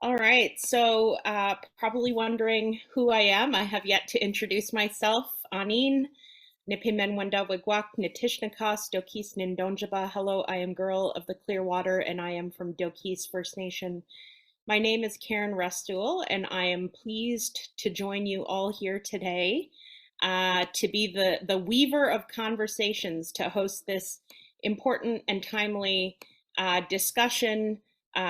All right, so probably wondering who I am. I have yet to introduce myself. Anin, Nipimenwanda Wigwak, Nitishnakas, Dokis Nindonjaba. Hello, I am Girl of the Clearwater, and I am from Dokis First Nation. My name is Karen Restoule, and I am pleased to join you all here today to be the weaver of conversations to host this important and timely discussion,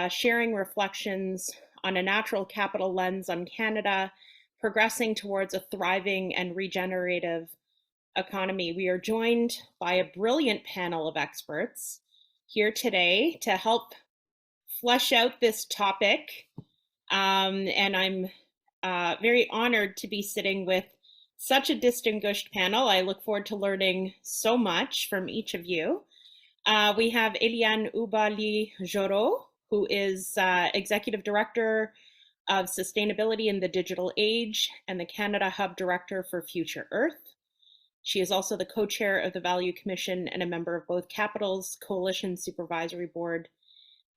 sharing reflections on a natural capital lens on Canada, progressing towards a thriving and regenerative economy. We are joined by a brilliant panel of experts here today to help flesh out this topic. And I'm very honored to be sitting with such a distinguished panel. I look forward to learning so much from each of you. We have Éliane Ubalijoro, who is Executive Director of Sustainability in the Digital Age and the Canada Hub Director for Future Earth. She is also the co-chair of the Value Commission and a member of both Capital's Coalition Supervisory Board.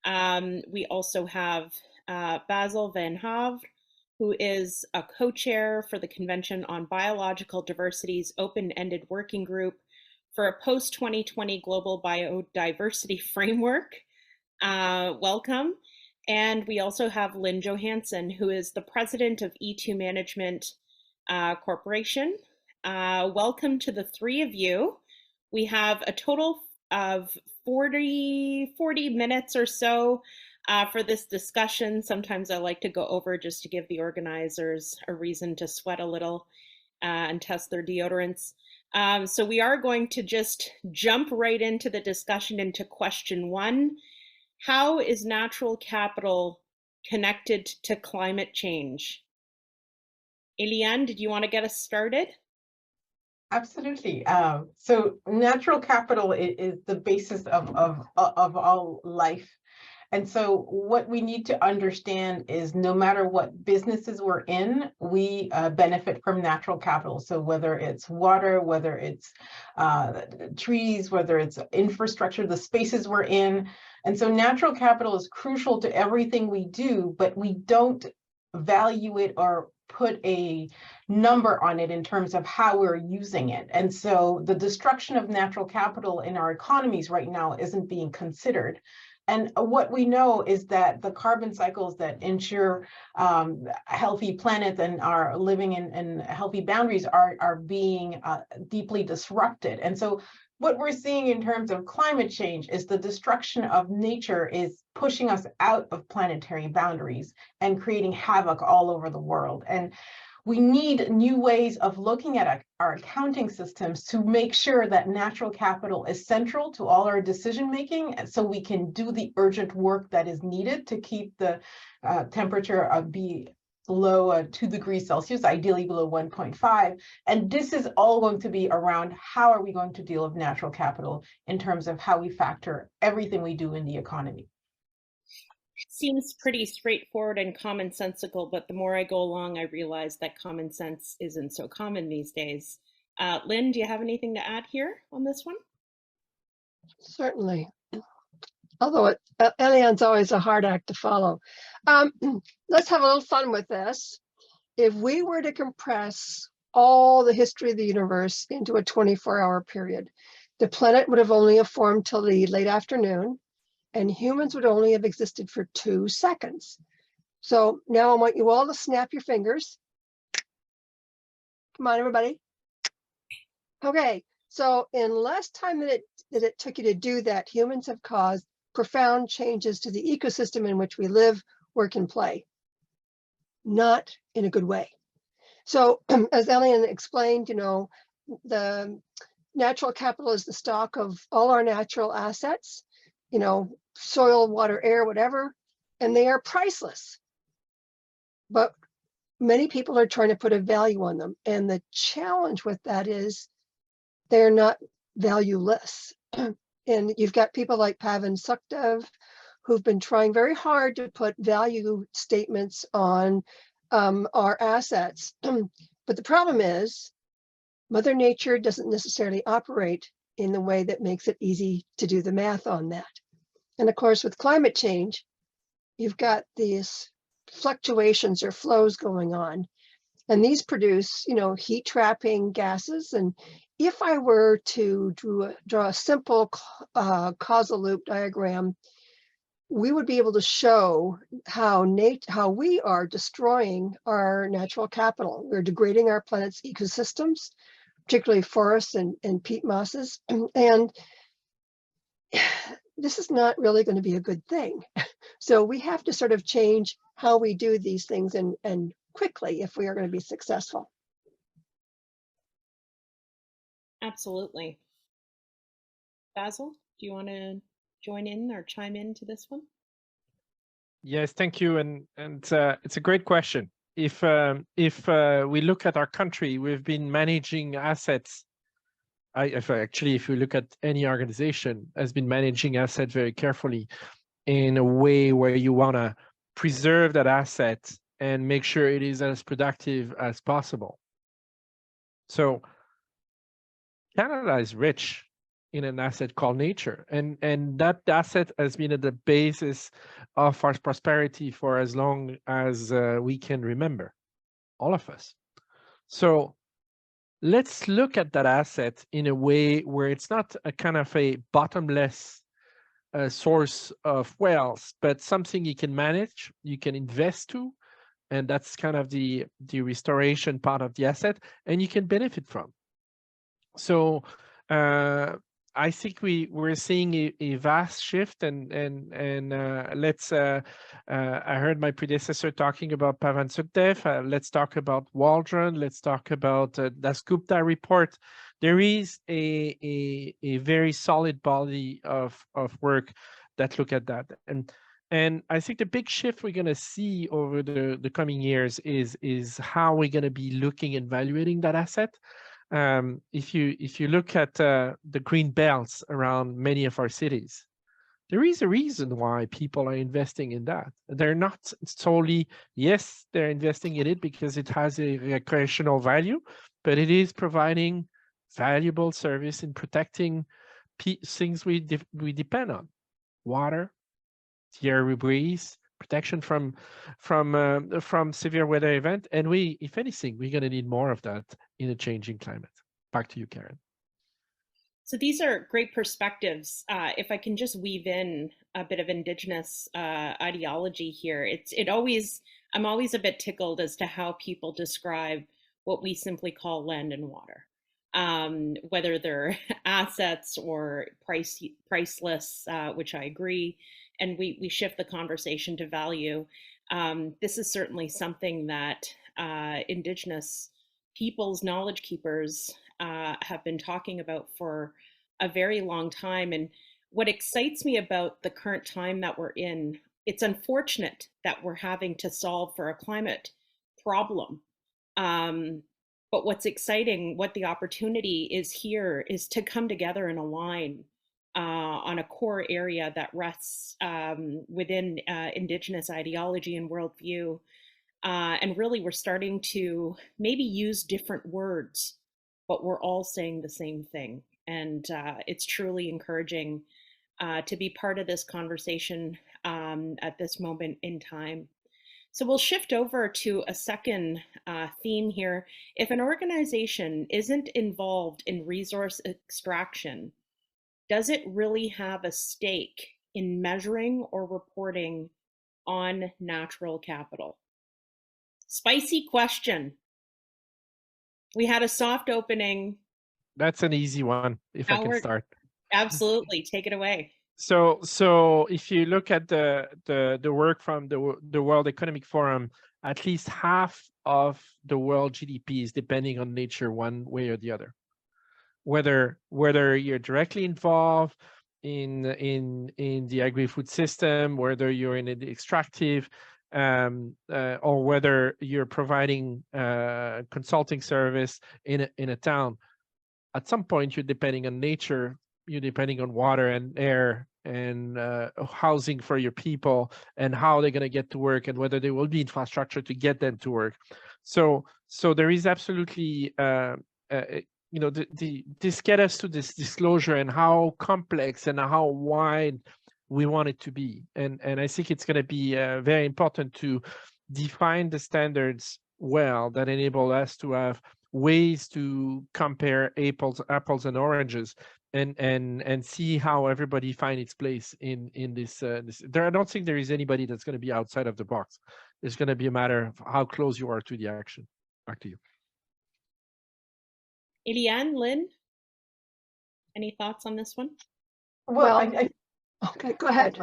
We also have Basile van Havre, who is a co-chair for the Convention on Biological Diversity's Open-Ended Working Group for a post-2020 Global Biodiversity Framework. Welcome. And we also have Lynn Johannson, who is the president of E2 Management Corporation. Welcome to the three of you. We have a total of 40 minutes or so for this discussion. Sometimes I like to go over just to give the organizers a reason to sweat a little and test their deodorants. So we are going to just jump right into the discussion into question one. How is natural capital connected to climate change? Éliane, did you want to get us started? Absolutely. So natural capital is the basis of all life. And so what we need to understand is no matter what businesses we're in, we benefit from natural capital. So whether it's water, whether it's trees, whether it's infrastructure, the spaces we're in. And so natural capital is crucial to everything we do, but we don't value it or put a number on it in terms of how we're using it. And so the destruction of natural capital in our economies right now isn't being considered. And what we know is that the carbon cycles that ensure healthy planets and are living in healthy boundaries are being deeply disrupted. And so what we're seeing in terms of climate change is the destruction of nature is pushing us out of planetary boundaries and creating havoc all over the world. And we need new ways of looking at our accounting systems to make sure that natural capital is central to all our decision making, so we can do the urgent work that is needed to keep the temperature below 2 degrees Celsius, ideally below 1.5. And this is all going to be around how are we going to deal with natural capital in terms of how we factor everything we do in the economy. Seems pretty straightforward and commonsensical, but the more I go along, I realize that common sense isn't so common these days. Lynn, do you have anything to add here on this one? Certainly. Although Éliane's always a hard act to follow. Let's have a little fun with this. If we were to compress all the history of the universe into a 24-hour period, the planet would have only formed till the late afternoon, and humans would only have existed for 2 seconds. So now I want you all to snap your fingers. Come on, everybody. Okay, so in less time than it took you to do that, humans have caused profound changes to the ecosystem in which we live, work, and play. Not in a good way. So as Éliane explained, the natural capital is the stock of all our natural assets, soil, water, air, whatever, and they are priceless. But many people are trying to put a value on them. And the challenge with that is they're not valueless. And you've got people like Pavan Sukhdev who've been trying very hard to put value statements on our assets. But the problem is Mother Nature doesn't necessarily operate in the way that makes it easy to do the math on that. And of course, with climate change, you've got this fluctuations or flows going on. And these produce, heat trapping gases. And if I were to draw a simple causal loop diagram, we would be able to show how we are destroying our natural capital. We're degrading our planet's ecosystems, particularly forests and peat mosses. And this is not really going to be a good thing. So we have to sort of change how we do these things and quickly if we are going to be successful. Absolutely. Basile, do you want to join in or chime in to this one? Yes, thank you. And it's a great question. If we look at our country, we've been managing assets. If you look at any organization, has been managing assets very carefully in a way where you want to preserve that asset and make sure it is as productive as possible. So Canada is rich in an asset called nature, and that asset has been at the basis of our prosperity for as long as we can remember, all of us. So let's look at that asset in a way where it's not a kind of a bottomless source of wealth, but something you can manage, you can invest to, and that's kind of the restoration part of the asset, and you can benefit from. So I think we're seeing a vast shift, and let's. I heard my predecessor talking about Pavan Sukhdev. Let's talk about Waldron. Let's talk about Das Gupta report. There is a very solid body of work that look at that, and I think the big shift we're going to see over the coming years is how we're going to be looking and evaluating that asset. If you look at the green belts around many of our cities, there is a reason why people are investing in that. They're not solely, yes, they're investing in it because it has a recreational value, but it is providing valuable service in protecting things we depend on: water, the air we breathe, protection from severe weather event, and if anything, we're going to need more of that in a changing climate. Back to you, Karen. So these are great perspectives. If I can just weave in a bit of Indigenous ideology here, I'm always a bit tickled as to how people describe what we simply call land and water, whether they're assets or priceless, which I agree. And we shift the conversation to value. This is certainly something that Indigenous peoples, knowledge keepers, have been talking about for a very long time. And what excites me about the current time that we're in, it's unfortunate that we're having to solve for a climate problem. But what's exciting, what the opportunity is here, is to come together and align on a core area that rests within Indigenous ideology and worldview. And really, we're starting to maybe use different words, but we're all saying the same thing. And it's truly encouraging to be part of this conversation at this moment in time. So we'll shift over to a second theme here. If an organization isn't involved in resource extraction, does it really have a stake in measuring or reporting on natural capital? Spicy question. We had a soft opening. That's an easy one, if I can start. Absolutely, take it away. So if you look at the work from the World Economic Forum, at least half of the world GDP is depending on nature one way or the other. Whether you're directly involved in the agri-food system, whether you're in the extractive, or whether you're providing consulting service in a town, at some point you're depending on nature, you're depending on water and air and housing for your people, and how they're going to get to work, and whether there will be infrastructure to get them to work. So there is absolutely this get us to this disclosure and how complex and how wide we want it to be, and I think it's going to be very important to define the standards well that enable us to have ways to compare apples and oranges and see how everybody find its place in this, I don't think there is anybody that's going to be outside of the box. It's going to be a matter of how close you are to the action. Back to you. Éliane, Lynn, any thoughts on this one? Well, Okay, go ahead.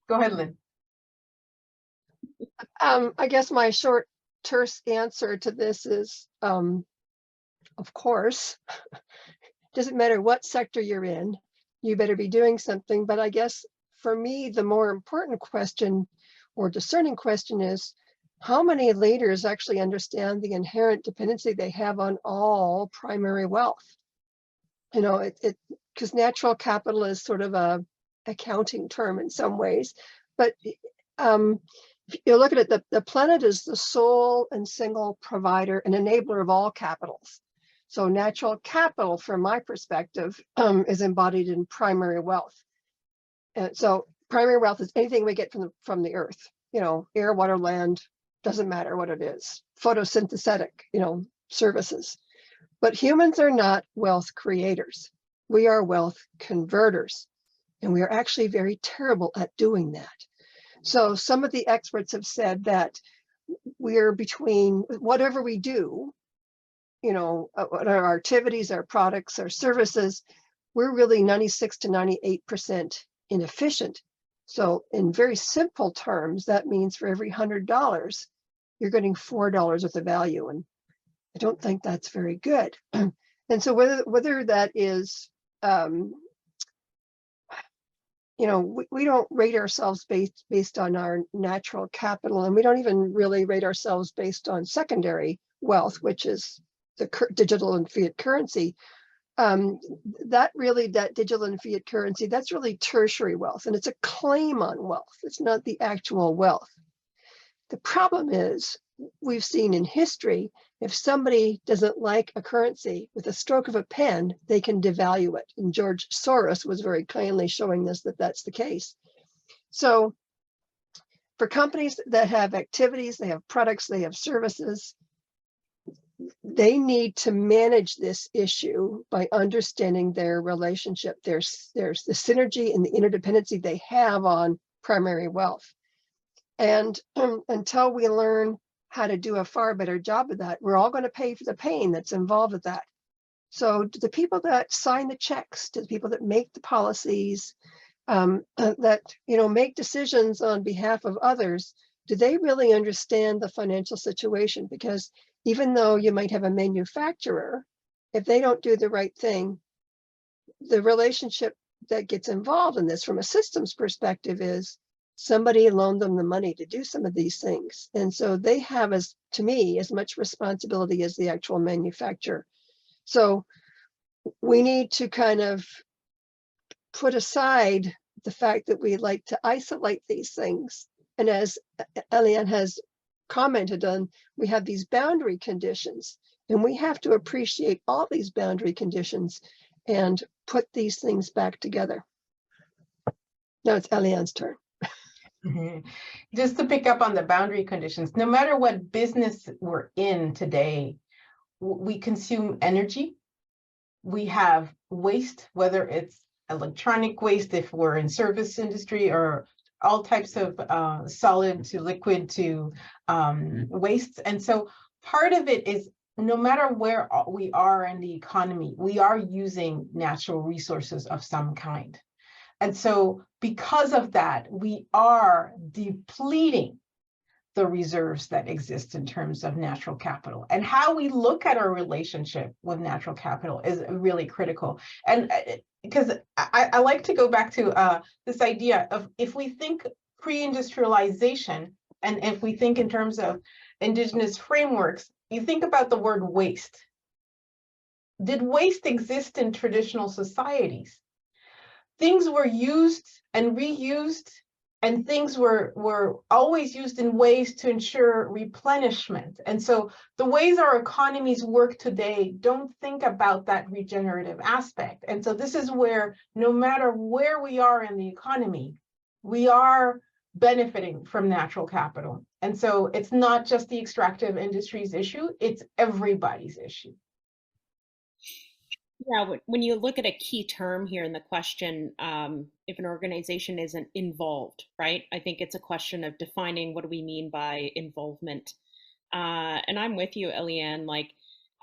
Go ahead, Lynn. I guess my short, terse answer to this is, of course, doesn't matter what sector you're in, you better be doing something. But I guess for me, the more important question or discerning question is, how many leaders actually understand the inherent dependency they have on all primary wealth? You know, because natural capital is sort of a accounting term in some ways, but if you look at it, the planet is the sole and single provider and enabler of all capitals. So natural capital, from my perspective, is embodied in primary wealth. And so primary wealth is anything we get from the earth, you know, air, water, land, doesn't matter what it is, photosynthetic, you know, services. But humans are not wealth creators. We are wealth converters. And we are actually very terrible at doing that. So some of the experts have said that we're between whatever we do, you know, our activities, our products, our services, we're really 96 to 98% inefficient. So in very simple terms, that means for every $100, you're getting $4 worth of value. And I don't think that's very good. And so whether that is, you know, we don't rate ourselves based on our natural capital, and we don't even really rate ourselves based on secondary wealth, which is the digital and fiat currency. That digital and fiat currency, that's really tertiary wealth, and it's a claim on wealth. It's not the actual wealth. The problem is, we've seen in history, if somebody doesn't like a currency, with a stroke of a pen, they can devalue it. And George Soros was very kindly showing us that that's the case. So for companies that have activities, they have products, they have services, they need to manage this issue by understanding their relationship. There's the synergy and the interdependency they have on primary wealth. And until we learn how to do a far better job of that, we're all going to pay for the pain that's involved with that. So to the people that sign the checks, to the people that make the policies, that, you know, make decisions on behalf of others, do they really understand the financial situation? Because even though you might have a manufacturer, if they don't do the right thing, the relationship that gets involved in this from a systems perspective is somebody loaned them the money to do some of these things. And so they have, to me, as much responsibility as the actual manufacturer. So we need to kind of put aside the fact that we like to isolate these things. And as Éliane has commented on, we have these boundary conditions, and we have to appreciate all these boundary conditions and put these things back together. Now it's Éliane's turn. Just to pick up on the boundary conditions, no matter what business we're in today, we consume energy. We have waste, whether it's electronic waste, if we're in service industry, or all types of solid to liquid to wastes. And so part of it is, no matter where we are in the economy, we are using natural resources of some kind. And so because of that, we are depleting the reserves that exist in terms of natural capital. And how we look at our relationship with natural capital is really critical. And because I like to go back to this idea of, if we think pre-industrialization, and if we think in terms of indigenous frameworks, you think about the word waste. Did waste exist in traditional societies? Things were used and reused, and things were always used in ways to ensure replenishment. And so the ways our economies work today don't think about that regenerative aspect. And so this is where, no matter where we are in the economy, we are benefiting from natural capital. And so it's not just the extractive industry's issue, it's everybody's issue. Yeah, when you look at a key term here in the question, if an organization isn't involved, right? I think it's a question of defining what do we mean by involvement. And I'm with you, Éliane, like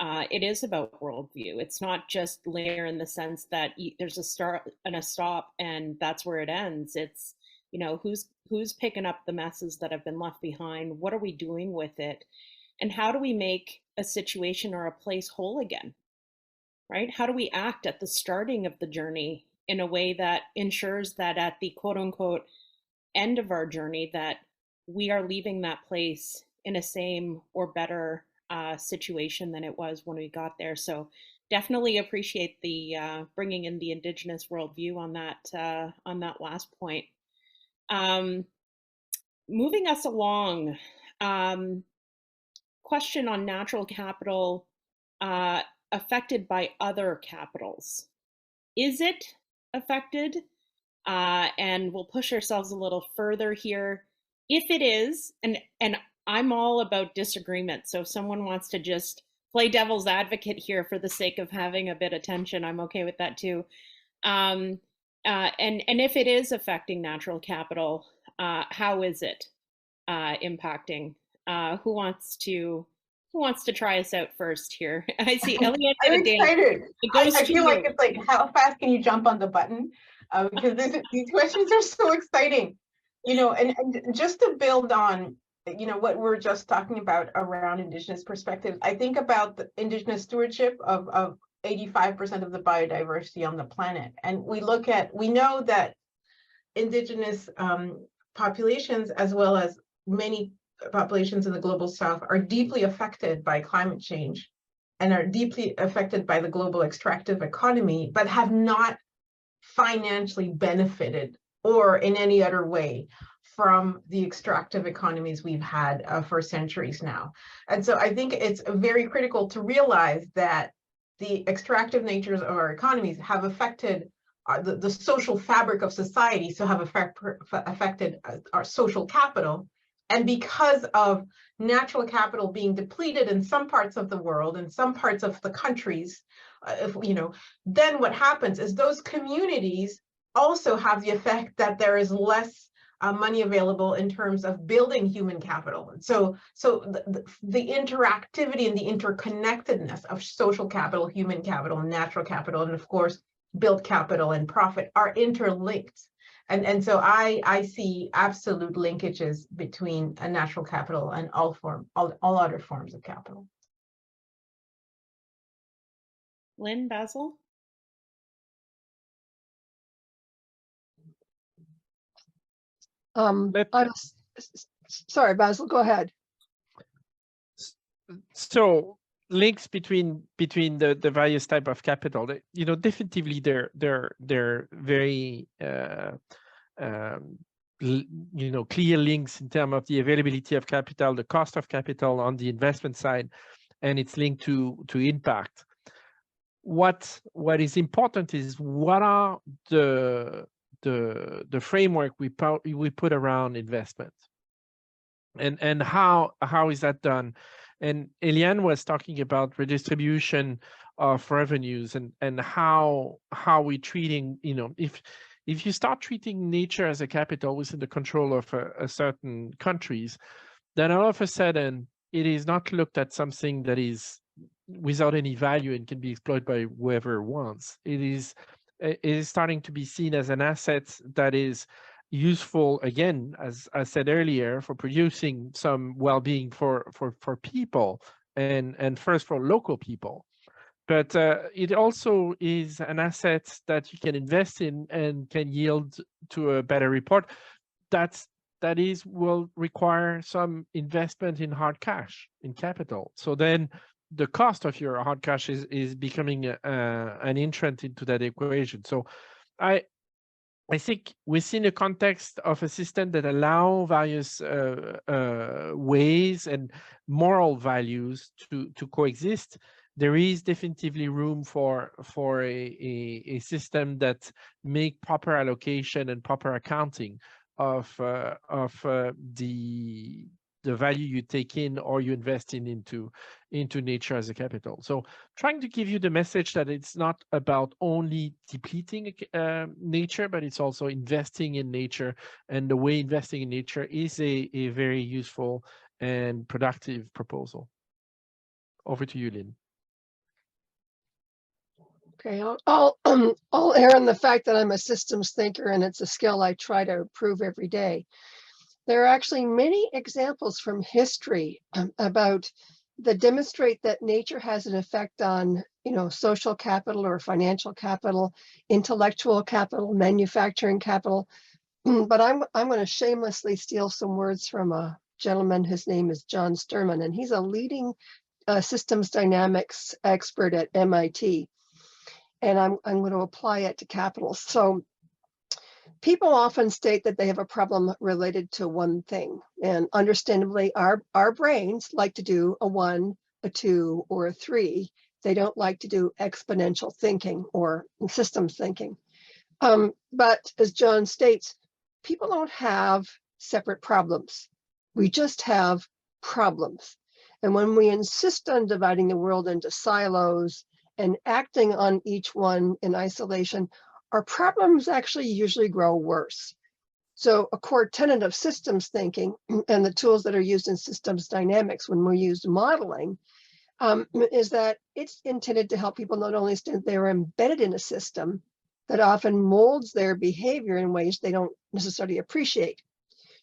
it is about worldview. It's not just linear in the sense that there's a start and a stop and that's where it ends. It's, you know, who's picking up the messes that have been left behind? What are we doing with it? And how do we make a situation or a place whole again? Right? How do we act at the starting of the journey in a way that ensures that at the quote unquote end of our journey that we are leaving that place in a same or better situation than it was when we got there. So definitely appreciate the bringing in the Indigenous worldview on that last point. Moving us along, question on natural capital affected by other capitals. Is it affected? And we'll push ourselves a little further here. If it is, and I'm all about disagreement, so if someone wants to just play devil's advocate here for the sake of having a bit of tension, I'm okay with that too. And if it is affecting natural capital, how is it impacting? Who wants to try us out first here? I see Éliane. I'm excited. I feel like you. it's like, how fast can you jump on the button? Because these questions are so exciting, you know, and just to build on, you know, what we're just talking about around Indigenous perspectives, I think about the Indigenous stewardship of 85% of the biodiversity on the planet. And we know that Indigenous populations, as well as many populations in the global south, are deeply affected by climate change and are deeply affected by the global extractive economy, but have not financially benefited or in any other way from the extractive economies we've had for centuries now. And so I think it's very critical to realize that the extractive natures of our economies have affected the social fabric of society, so have affected our social capital. And because of natural capital being depleted in some parts of the world, in some parts of the countries, then what happens is those communities also have the effect that there is less money available in terms of building human capital. So the interactivity and the interconnectedness of social capital, human capital, natural capital, and of course, built capital and profit are interlinked. And so I see absolute linkages between a natural capital and all other forms of capital. Lynn, Basile? Sorry, Basile, go ahead. So links between the various type of capital, definitively they're very clear links in terms of the availability of capital, the cost of capital on the investment side, and it's linked to impact. What is important is what are the framework we put around investment, and how is that done? And Éliane was talking about redistribution of revenues and how we treating, if you start treating nature as a capital within the control of a certain countries, then all of a sudden it is not looked at something that is without any value and can be exploited by whoever wants. It is starting to be seen as an asset that is useful, again, as I said earlier, for producing some well-being for people and first for local people. But it also is an asset that you can invest in and can yield to a better report. That will require some investment in hard cash, in capital. So then the cost of your hard cash is becoming an entrant into that equation. So I think within the context of a system that allow various ways and moral values to coexist, there is definitively room for a system that make proper allocation and proper accounting the value you take in or you invest into nature as a capital. So trying to give you the message that it's not about only depleting nature, but it's also investing in nature, and the way investing in nature is a very useful and productive proposal. Over to you, Lynn. Okay, I'll err on the fact that I'm a systems thinker, and it's a skill I try to improve every day. There are actually many examples from history about that demonstrate that nature has an effect on, social capital or financial capital, intellectual capital, manufacturing capital. But I'm going to shamelessly steal some words from a gentleman. His name is John Sterman, and he's a leading systems dynamics expert at MIT. And I'm going to apply it to capital. So people often state that they have a problem related to one thing. And understandably, our brains like to do a 1, a 2, or a 3. They don't like to do exponential thinking or systems thinking. But as John states, people don't have separate problems. We just have problems. And when we insist on dividing the world into silos and acting on each one in isolation, our problems actually usually grow worse. So a core tenet of systems thinking and the tools that are used in systems dynamics when we use modeling is that it's intended to help people not only understand they're embedded in a system that often molds their behavior in ways they don't necessarily appreciate.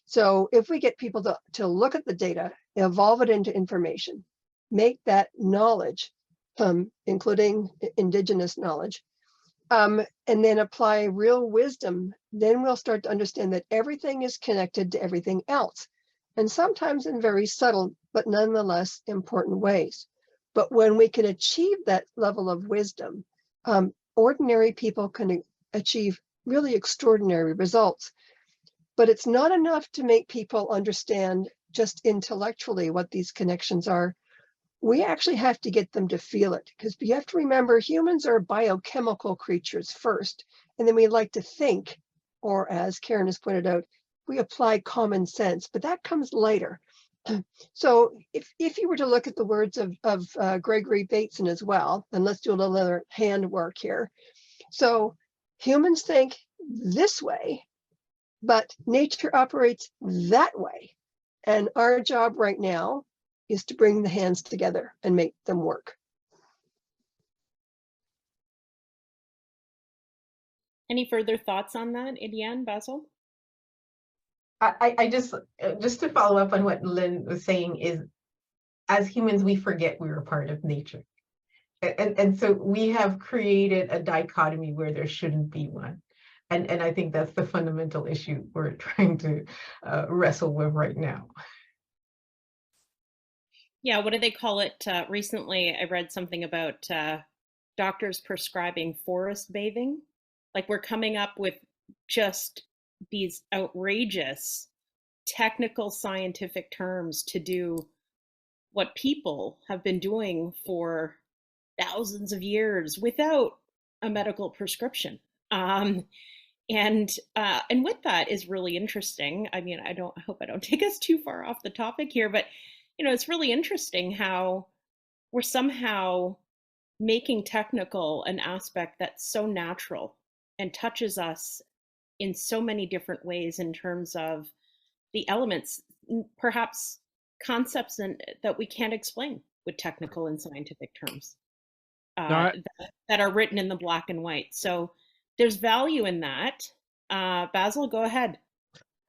So if we get people to look at the data, evolve it into information, make that knowledge, including indigenous knowledge, and then apply real wisdom, then we'll start to understand that everything is connected to everything else, and sometimes in very subtle, but nonetheless important ways. But when we can achieve that level of wisdom, ordinary people can achieve really extraordinary results. But it's not enough to make people understand just intellectually what these connections are. We actually have to get them to feel it, because you have to remember humans are biochemical creatures first, and then we like to think, or as Karen has pointed out, we apply common sense, but that comes later. So if you were to look at the words of Gregory Bateson as well, and let's do a little other handwork here. So humans think this way, but nature operates that way. And our job right now is to bring the hands together and make them work. Any further thoughts on that, Éliane, Basile? I just to follow up on what Lynn was saying is, as humans, we forget we were part of nature. And so we have created a dichotomy where there shouldn't be one. And I think that's the fundamental issue we're trying to wrestle with right now. Yeah, what do they call it? Recently, I read something about doctors prescribing forest bathing. Like, we're coming up with just these outrageous technical scientific terms to do what people have been doing for thousands of years without a medical prescription. And with that is really interesting. I mean, I hope I don't take us too far off the topic here, but it's really interesting how we're somehow making technical an aspect that's so natural and touches us in so many different ways in terms of the elements, perhaps concepts that we can't explain with technical and scientific terms that are written in the black and white. So there's value in that. Basile, go ahead.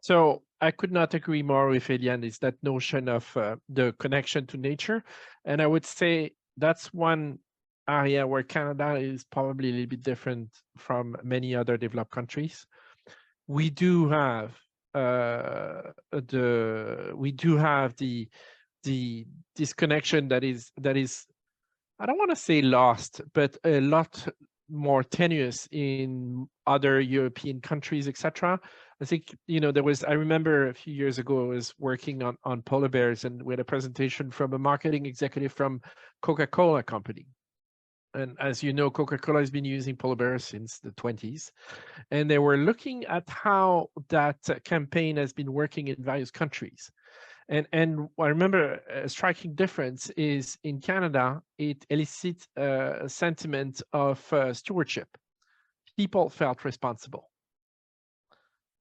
So I could not agree more with Éliane. Is that notion of the connection to nature. And I would say that's one area where Canada is probably a little bit different from many other developed countries. We do have this connection that is I don't want to say lost, but a lot more tenuous in other European countries, etc. I think, I remember a few years ago, I was working on polar bears, and we had a presentation from a marketing executive from Coca-Cola company. and as you know, Coca-Cola has been using polar bears since the 20s. And they were looking at how that campaign has been working in various countries. And I remember a striking difference is in Canada, it elicits a sentiment of stewardship. People felt responsible.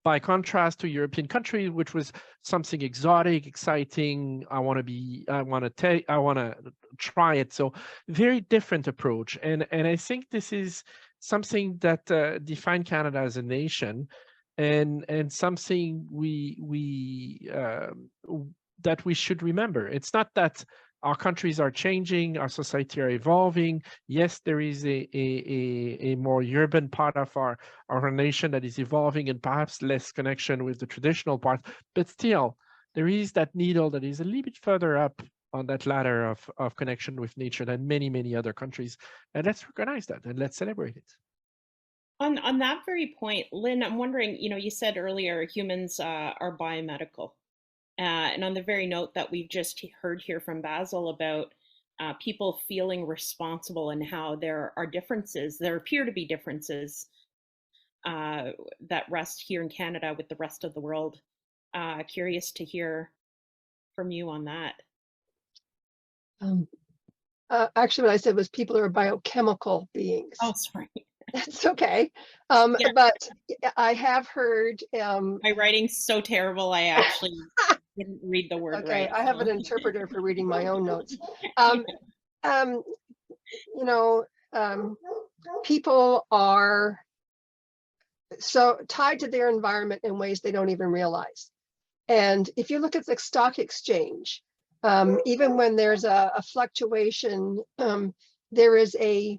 By contrast to European countries, which was something exotic, exciting, I want to try it. So very different approach. And I think this is something that defined Canada as a nation, and something that we should remember. It's not that our countries are changing, our society are evolving. Yes, there is a more urban part of our nation that is evolving and perhaps less connection with the traditional part, but still there is that needle that is a little bit further up on that ladder of connection with nature than many, many other countries. And let's recognize that and let's celebrate it. On that very point, Lynn, I'm wondering, you said earlier humans are biomedical. And on the very note that we've just heard here from Basile about people feeling responsible and how there are differences, there appear to be differences that rest here in Canada with the rest of the world. Curious to hear from you on that. Actually, what I said was people are biochemical beings. Oh, sorry. That's okay. Yeah. But I have heard. My writing's so terrible, I actually didn't read the word okay, right. I have an interpreter for reading my own notes. People are so tied to their environment in ways they don't even realize. And if you look at the stock exchange, even when there's a fluctuation, there is a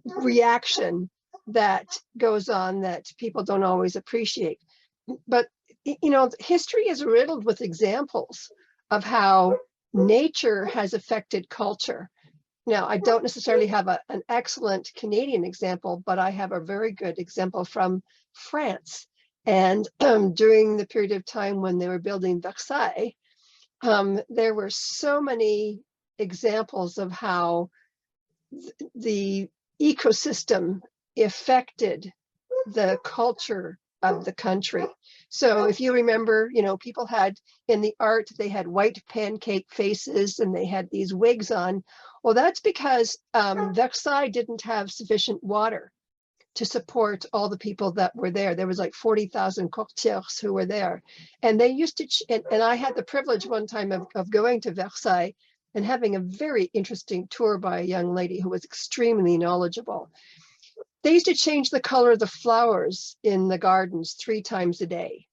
reaction that goes on that people don't always appreciate. But history is riddled with examples of how nature has affected culture. Now, I don't necessarily have an excellent Canadian example, but I have a very good example from France. And during the period of time when they were building Versailles, there were so many examples of how the ecosystem affected the culture of the country. So if you remember, people had in the art, they had white pancake faces and they had these wigs on. Well, that's because Versailles didn't have sufficient water to support all the people that were there. There was like 40,000 courtiers who were there. And they used to, and I had the privilege one time of going to Versailles and having a very interesting tour by a young lady who was extremely knowledgeable. They used to change the color of the flowers in the gardens 3 times a day.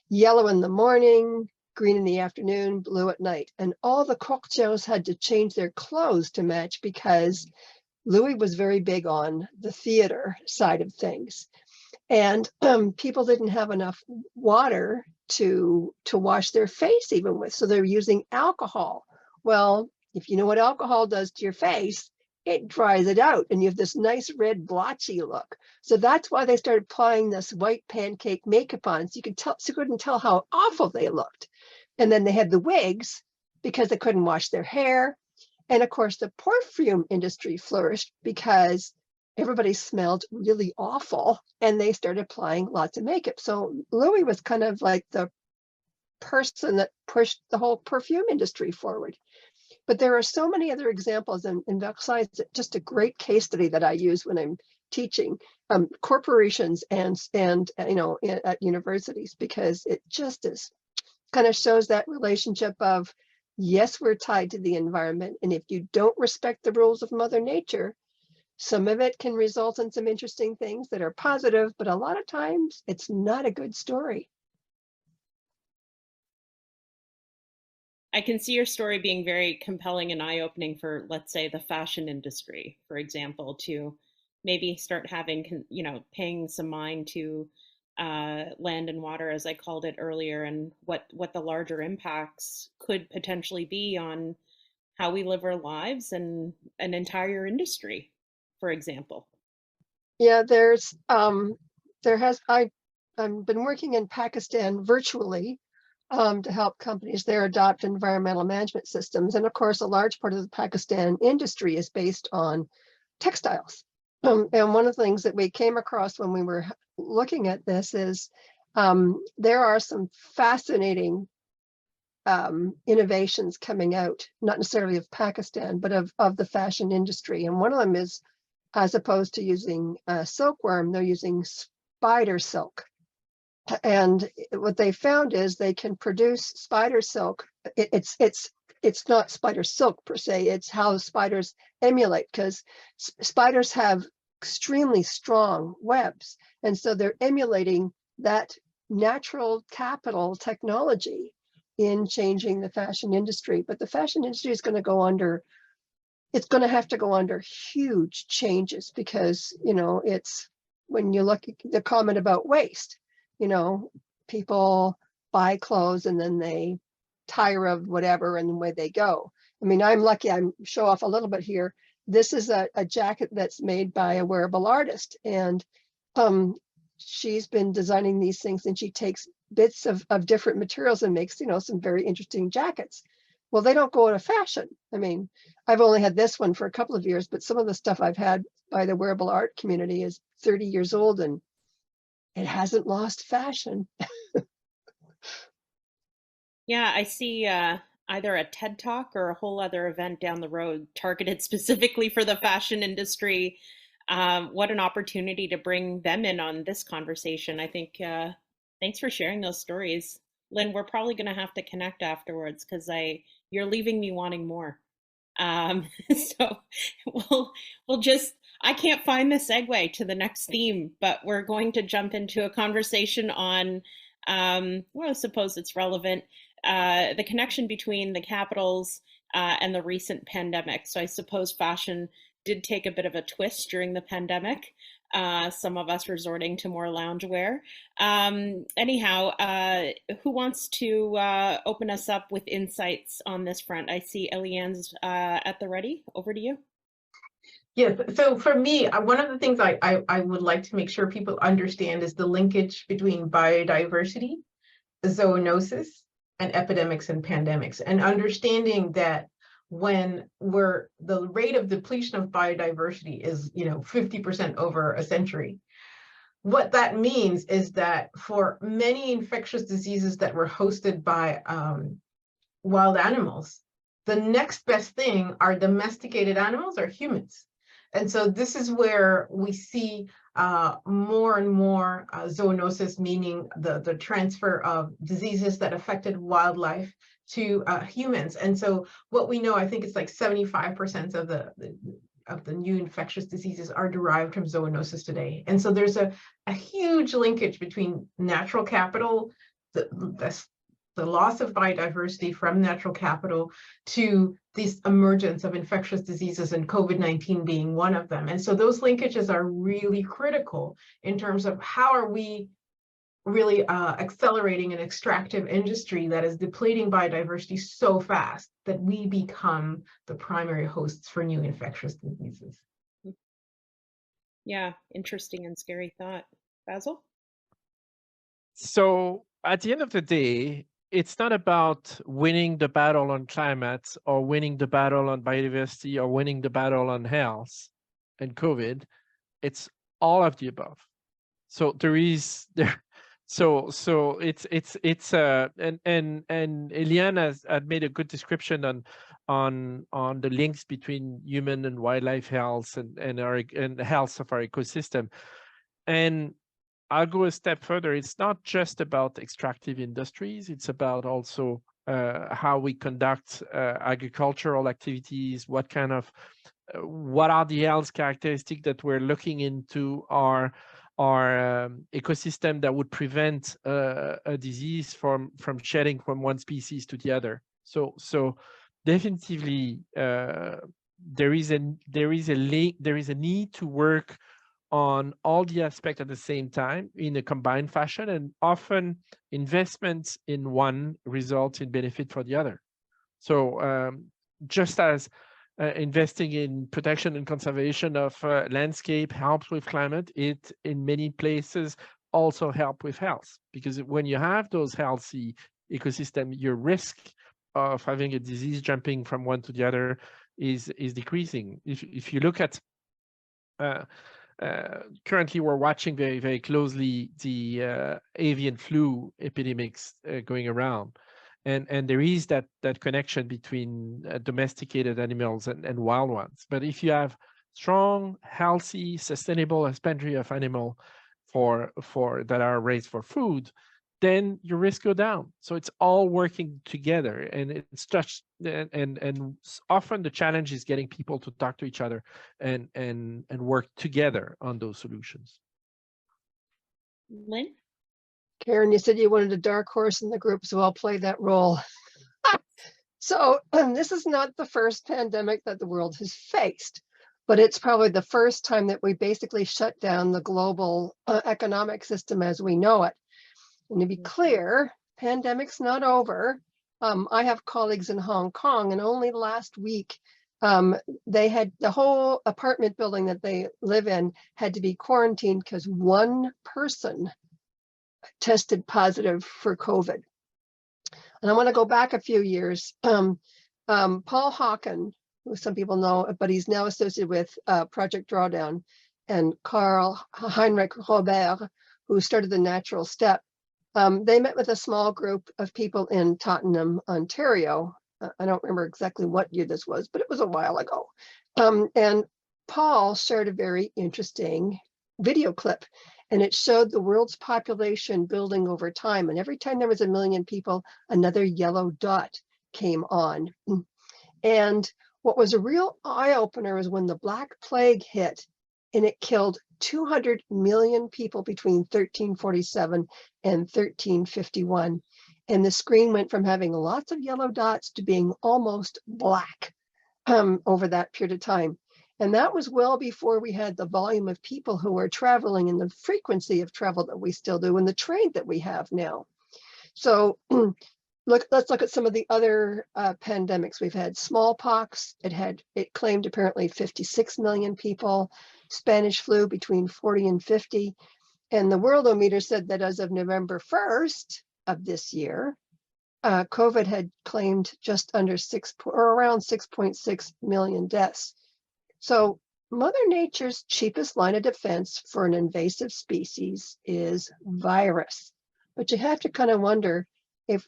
Yellow in the morning, green in the afternoon, blue at night. And all the courtiers had to change their clothes to match because Louis was very big on the theater side of things. And people didn't have enough water to wash their face even with, so they're using alcohol. Well, if you know what alcohol does to your face, it dries it out and you have this nice red blotchy look. So that's why they started applying this white pancake makeup on. So you couldn't tell how awful they looked. And then they had the wigs because they couldn't wash their hair. And of course, the perfume industry flourished because everybody smelled really awful and they started applying lots of makeup. So Louis was kind of like the person that pushed the whole perfume industry forward. But there are so many other examples in Versailles. It's just a great case study that I use when I'm teaching corporations and at universities, because it just is kind of shows that relationship of, yes, we're tied to the environment. And if you don't respect the rules of Mother Nature, some of it can result in some interesting things that are positive, but a lot of times it's not a good story. I can see your story being very compelling and eye-opening for, let's say, the fashion industry, for example, to maybe start having, paying some mind to land and water, as I called it earlier, and what the larger impacts could potentially be on how we live our lives and an entire industry, for example. Yeah, I've been working in Pakistan virtually to help companies there adopt environmental management systems. And of course, a large part of the Pakistan industry is based on textiles. And one of the things that we came across when we were looking at this is there are some fascinating innovations coming out, not necessarily of Pakistan, but of the fashion industry. And one of them is, as opposed to using silkworm, they're using spider silk. And what they found is they can produce spider silk. It's not spider silk per se, it's how spiders emulate, because spiders have extremely strong webs. And so they're emulating that natural capital technology in changing the fashion industry. But the fashion industry is going to go under, it's going to have to go under huge changes, because, you know, it's, when you look at the comment about waste, you know, people buy clothes and then they tire of whatever and away they go. I mean, I'm lucky, I'm show off a little bit here. This is a jacket that's made by a wearable artist, and she's been designing these things, and she takes bits of different materials and makes, you know, some very interesting jackets. Well, they don't go out of fashion. I mean, I've only had this one for a couple of years, but some of the stuff I've had by the wearable art community is 30 years old and it hasn't lost fashion. Yeah, I see either a TED Talk or a whole other event down the road targeted specifically for the fashion industry. What an opportunity to bring them in on this conversation. I think, thanks for sharing those stories. Lynn, we're probably going to have to connect afterwards, because you're leaving me wanting more. So we'll just, I can't find the segue to the next theme, but we're going to jump into a conversation on, well, I suppose it's relevant, the connection between the capitals and the recent pandemic. So I suppose fashion did take a bit of a twist during the pandemic. Some of us resorting to more loungewear. Anyhow, who wants to open us up with insights on this front? I see Éliane's at the ready. Over to you. Yes, so for me, one of the things I would like to make sure people understand is the linkage between biodiversity, zoonosis, and epidemics and pandemics, and understanding that when the rate of depletion of biodiversity is, you know, 50% over a century, what that means is that for many infectious diseases that were hosted by wild animals, the next best thing are domesticated animals or humans. And so this is where we see more and more zoonosis, meaning the transfer of diseases that affected wildlife to humans. And so what we know, I think it's like 75% of the new infectious diseases are derived from zoonosis today. And so there's a huge linkage between natural capital, the loss of biodiversity from natural capital, to this emergence of infectious diseases, and COVID-19 being one of them. And so those linkages are really critical in terms of how are we really accelerating an extractive industry that is depleting biodiversity so fast that we become the primary hosts for new infectious diseases. Yeah, interesting and scary thought. Basile? So at the end of the day, it's not about winning the battle on climate or winning the battle on biodiversity or winning the battle on health and COVID. It's all of the above. So and Éliane had made a good description on the links between human and wildlife health and the health of our ecosystem. And I'll go a step further. It's not just about extractive industries. It's about also how we conduct agricultural activities. What are the health characteristics that we're looking into our ecosystem that would prevent a disease from shedding from one species to the other. So definitively there is a need to work on all the aspects at the same time in a combined fashion, and often investments in one results in benefit for the other. So just as investing in protection and conservation of landscape helps with climate, it in many places also help with health, because when you have those healthy ecosystem, your risk of having a disease jumping from one to the other is decreasing. If you look at currently we're watching very, very closely the avian flu epidemics going around. And there is that connection between domesticated animals and wild ones. But if you have strong, healthy, sustainable husbandry of animal for that are raised for food, then your risk go down. So it's all working together, and it's just and often the challenge is getting people to talk to each other and work together on those solutions. Lynn? Karen, you said you wanted a dark horse in the group, so I'll play that role. So this is not the first pandemic that the world has faced, but it's probably the first time that we basically shut down the global economic system as we know it. And to be clear, pandemic's not over. I have colleagues in Hong Kong, and only last week they had the whole apartment building that they live in had to be quarantined because one person tested positive for COVID. And I want to go back a few years. Paul Hawken, who some people know, but he's now associated with Project Drawdown, and Karl Heinrich Robert, who started the Natural Step. They met with a small group of people in Tottenham, Ontario. I don't remember exactly what year this was, but it was a while ago. And Paul shared a very interesting video clip, and it showed the world's population building over time. And every time there was 1 million people, another yellow dot came on. And what was a real eye-opener is when the Black Plague hit, and it killed 200 million people between 1347 and 1351. And the screen went from having lots of yellow dots to being almost black over that period of time. And that was well before we had the volume of people who were traveling and the frequency of travel that we still do and the trade that we have now. So let's look at some of the other pandemics we've had. Smallpox, it claimed apparently 56 million people. Spanish flu between 40 and 50. And the Worldometer said that as of November 1st of this year, COVID had claimed just under around 6.6 million deaths. So Mother Nature's cheapest line of defense for an invasive species is virus. But you have to kind of wonder if,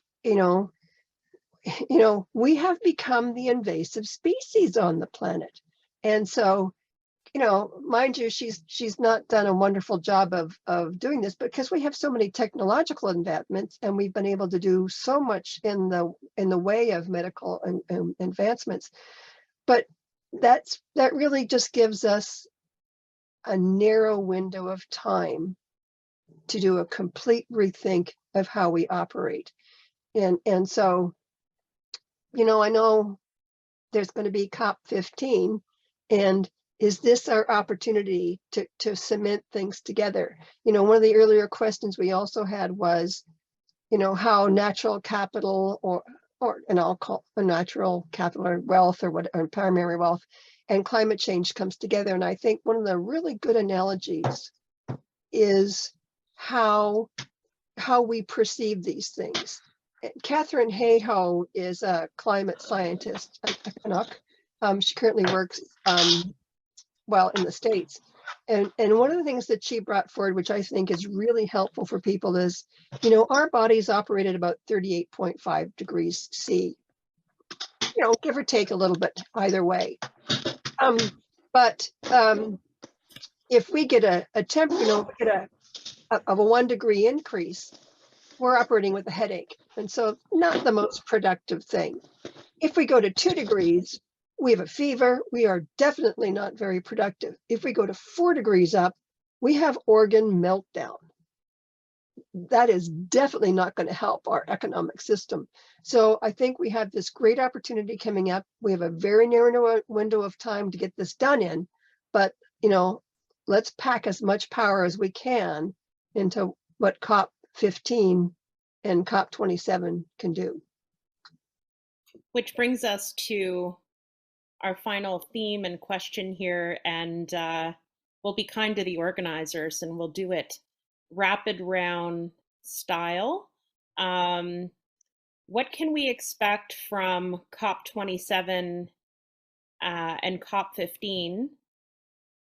we have become the invasive species on the planet. And so, mind you, she's not done a wonderful job of doing this because we have so many technological advancements, and we've been able to do so much in the way of medical and advancements. But that really just gives us a narrow window of time to do a complete rethink of how we operate. And so, I know there's going to be COP15, and is this our opportunity to cement things together? One of the earlier questions we also had was, how natural capital and I'll call a natural capital or wealth or primary wealth and climate change comes together. And I think one of the really good analogies is how we perceive these things. Catherine Hayhoe is a climate scientist at Canuck. She currently works in the States. And one of the things that she brought forward, which I think is really helpful for people, is, our bodies operate at about 38.5 degrees C, give or take a little bit either way. But if we get a temperature, of a 1 degree increase, we're operating with a headache. And so not the most productive thing. If we go to 2 degrees, we have a fever, we are definitely not very productive. If we go to 4 degrees up, we have organ meltdown. That is definitely not going to help our economic system. So I think we have this great opportunity coming up. We have a very narrow window of time to get this done in, but let's pack as much power as we can into what COP15 and COP27 can do. Which brings us to our final theme and question here, and we'll be kind to the organizers and we'll do it rapid round style. What can we expect from COP27 and COP15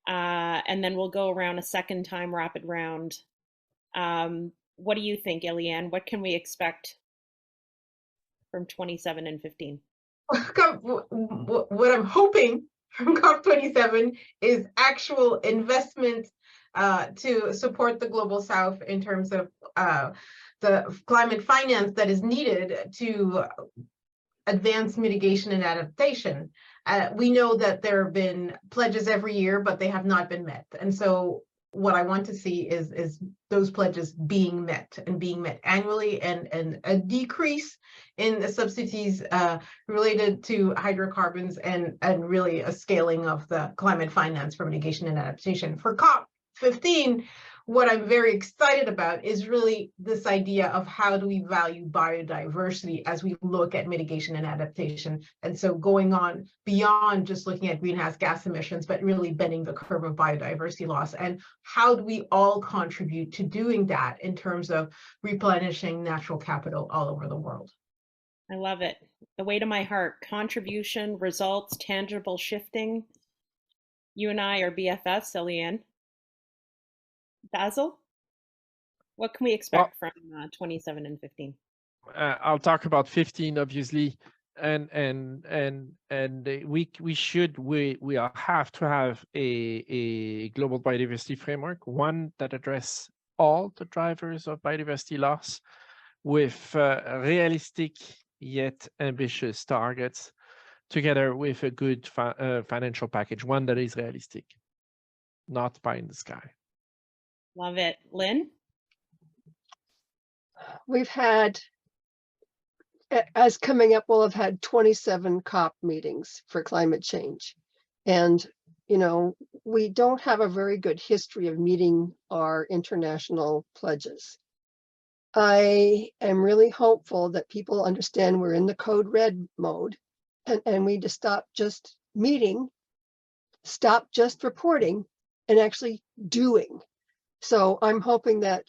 and then we'll go around a second time rapid round. What do you think, Éliane? What can we expect from 27 and 15? What I'm hoping from COP27 is actual investment to support the Global South in terms of the climate finance that is needed to advance mitigation and adaptation. We know that there have been pledges every year, but they have not been met. And so what I want to see is those pledges being met and being met annually, and a decrease in the subsidies related to hydrocarbons, and really a scaling of the climate finance for mitigation and adaptation. For COP15, what I'm very excited about is really this idea of how do we value biodiversity as we look at mitigation and adaptation. And so going on beyond just looking at greenhouse gas emissions, but really bending the curve of biodiversity loss. And how do we all contribute to doing that in terms of replenishing natural capital all over the world? I love it. The way to my heart: contribution, results, tangible shifting. You and I are BFFs, Éliane. Basile, what can we expect from 27 and 15? I'll talk about 15, obviously, and we have to have a global biodiversity framework, one that addresses all the drivers of biodiversity loss, with realistic yet ambitious targets, together with a good financial package, one that is realistic, not pie in the sky. Love it. Lynn? We've had, as coming up, we'll have had 27 COP meetings for climate change. And, you know, we don't have a very good history of meeting our international pledges. I am really hopeful that people understand we're in the code red mode, and we just stop just meeting, stop just reporting, and actually doing. So I'm hoping that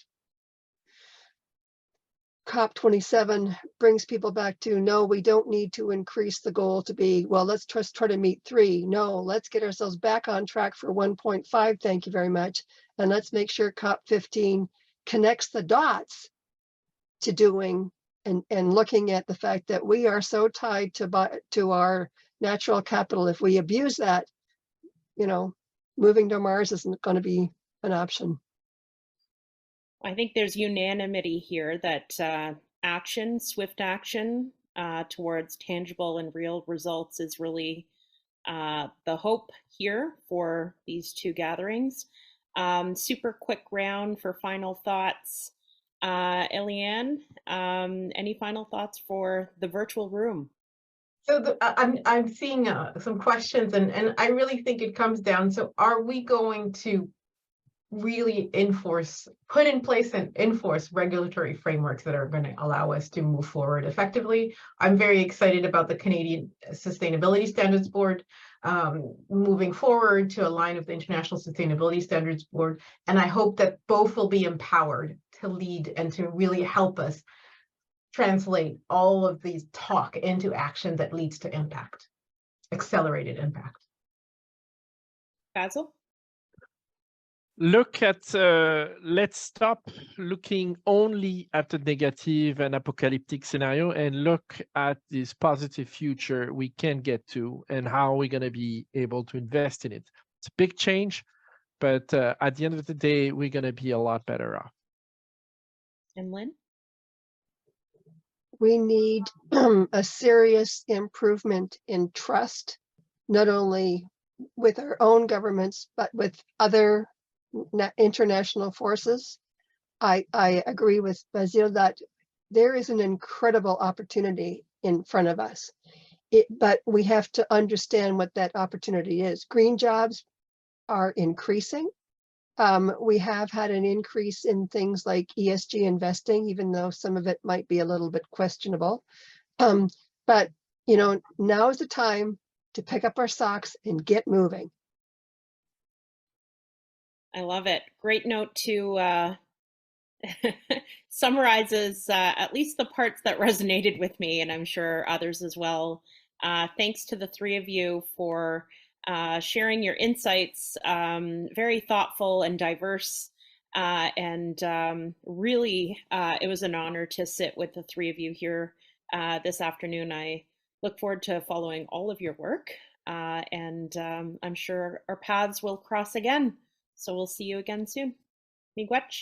COP27 brings people back to, no, we don't need to increase the goal to be, well, let's just try to meet 3. No, let's get ourselves back on track for 1.5. Thank you very much. And let's make sure COP15 connects the dots to doing and looking at the fact that we are so tied to our natural capital. If we abuse that, you know, moving to Mars isn't going to be an option. I think there's unanimity here that action, swift action towards tangible and real results is really the hope here for these two gatherings. Super quick round for final thoughts. Éliane, any final thoughts for the virtual room? So I'm seeing some questions, and I really think it comes down, so are we going to really put in place and enforce regulatory frameworks that are going to allow us to move forward effectively? I'm very excited about the Canadian Sustainability Standards Board moving forward to align with the International Sustainability Standards Board, and I hope that both will be empowered to lead and to really help us translate all of these talk into action that leads to impact, accelerated impact. Basile? Look at, let's stop looking only at the negative and apocalyptic scenario and look at this positive future we can get to and how we're going to be able to invest in it. It's a big change, but at the end of the day, we're going to be a lot better off. And Lynn? We need a serious improvement in trust, not only with our own governments, but with other international forces. I agree with Basile that there is an incredible opportunity in front of us, but we have to understand what that opportunity is. Green jobs are increasing. We have had an increase in things like ESG investing, even though some of it might be a little bit questionable. But you know, now is the time to pick up our socks and get moving. I love it. Great note to summarizes at least the parts that resonated with me, and I'm sure others as well. Thanks to the three of you for sharing your insights, very thoughtful and diverse. Really, it was an honor to sit with the three of you here this afternoon. I look forward to following all of your work, I'm sure our paths will cross again. So we'll see you again soon. Miigwech.